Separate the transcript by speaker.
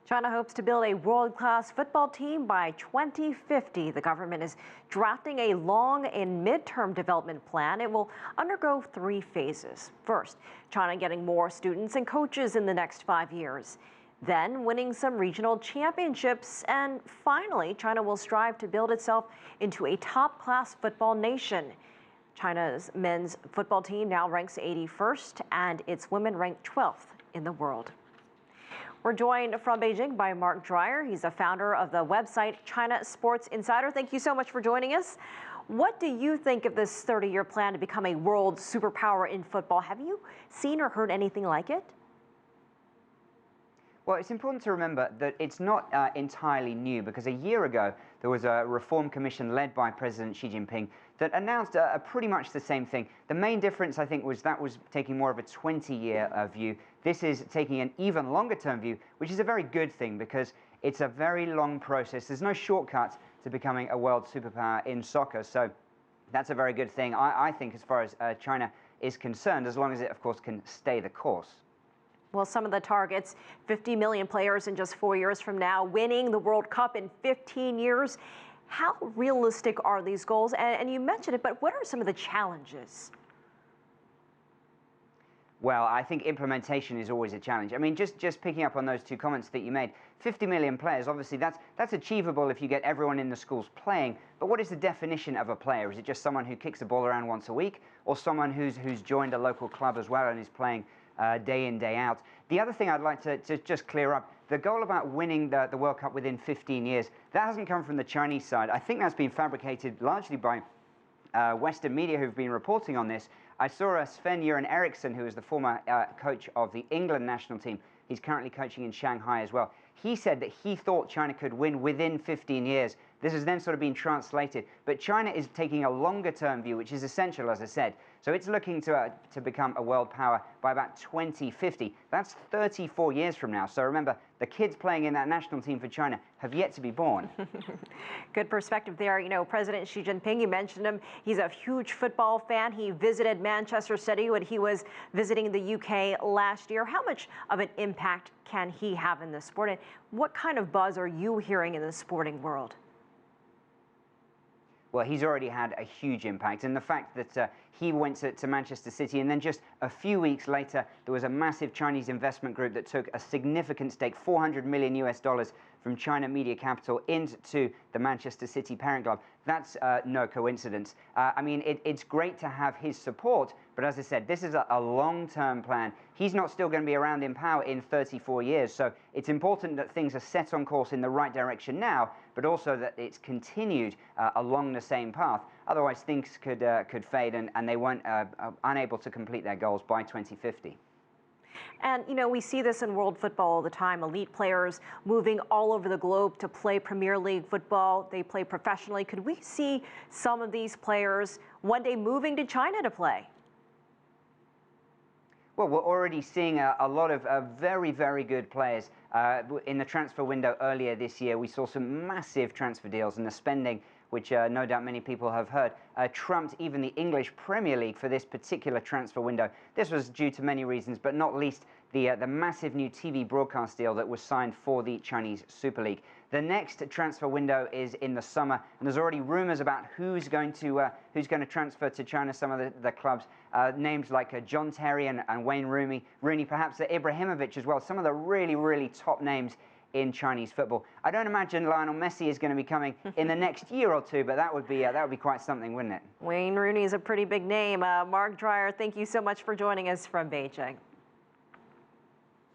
Speaker 1: China hopes to build a world-class football team by 2050. The government is drafting a long and mid-term development plan. It will undergo 3 phases. First, China getting more students and coaches in the next 5 years. Then winning some regional championships. And finally, China will strive to build itself into a top-class football nation. China's men's football team now ranks 81st, and its women rank 12th in the world. We're joined from Beijing by Mark Dreyer. He's the founder of the website China Sports Insider. Thank you so much for joining us. What do you think of this 30-year plan to become a world superpower in football? Have you seen or heard anything like it?
Speaker 2: Well, it's important to remember that it's not entirely new, because a year ago there was a reform commission led by President Xi Jinping that announced pretty much the same thing. The main difference, I think, was that was taking more of a 20-year view. This is taking an even longer-term view, which is a very good thing because it's a very long process. There's no shortcut to becoming a world superpower in soccer, so that's a very good thing, I think, as far as China is concerned, as long as it, of course, can stay the course.
Speaker 1: Well, some of the targets, 50 million players in just 4 years from now, winning the World Cup in 15 years. How realistic are these goals? And you mentioned it, but what are some of the challenges?
Speaker 2: Well, I think implementation is always a challenge. I mean, just picking up on those 2 comments that you made, 50 million players, obviously that's achievable if you get everyone in the schools playing. But what is the definition of a player? Is it just someone who kicks the ball around once a week, or someone who's joined a local club as well and is playing day in, day out? The other thing I'd like to just clear up, the goal about winning the World Cup within 15 years, that hasn't come from the Chinese side. I think that's been fabricated largely by Western media who've been reporting on this. I saw Sven-Göran Eriksson, who is the former coach of the England national team. He's currently coaching in Shanghai as well. He said that he thought China could win within 15 years. This has then sort of been translated. But China is taking a longer-term view, which is essential, as I said. So it's looking to become a world power by about 2050. That's 34 years from now. So remember, the kids playing in that national team for China have yet to be born.
Speaker 1: Good perspective there. You know, President Xi Jinping, you mentioned him. He's a huge football fan. He visited Manchester City when he was visiting the UK last year. How much of an impact can he have in the sport? And what kind of buzz are you hearing in the sporting world?
Speaker 2: Well, he's already had a huge impact, and the fact that he went to Manchester City, and then just a few weeks later, there was a massive Chinese investment group that took a significant stake, $400 million from China media capital into the Manchester City parent club. That's no coincidence. I mean, it's great to have his support, but as I said, this is a long-term plan. He's not still going to be around in power in 34 years, so it's important that things are set on course in the right direction now, but also that it's continued along the same path. Otherwise, things could fade, and they won't unable to complete their goals by 2050.
Speaker 1: And, you know, we see this in world football all the time. Elite players moving all over the globe to play Premier League football. They play professionally. Could we see some of these players one day moving to China to play?
Speaker 2: Well, we're already seeing a lot of very, very good players. In the transfer window earlier this year, we saw some massive transfer deals, and the spending, which no doubt many people have heard, trumped even the English Premier League for this particular transfer window. This was due to many reasons, but not least the massive new TV broadcast deal that was signed for the Chinese Super League. The next transfer window is in the summer, and there's already rumors about who's going to transfer to China. Some of the clubs, names like John Terry and Wayne Rooney, perhaps Ibrahimovic as well. Some of the really, really top names in Chinese football. I don't imagine Lionel Messi is going to be coming in the next year or 2, but that would be quite something, wouldn't it?
Speaker 1: Wayne Rooney is a pretty big name. Mark Dreyer, thank you so much for joining us from Beijing.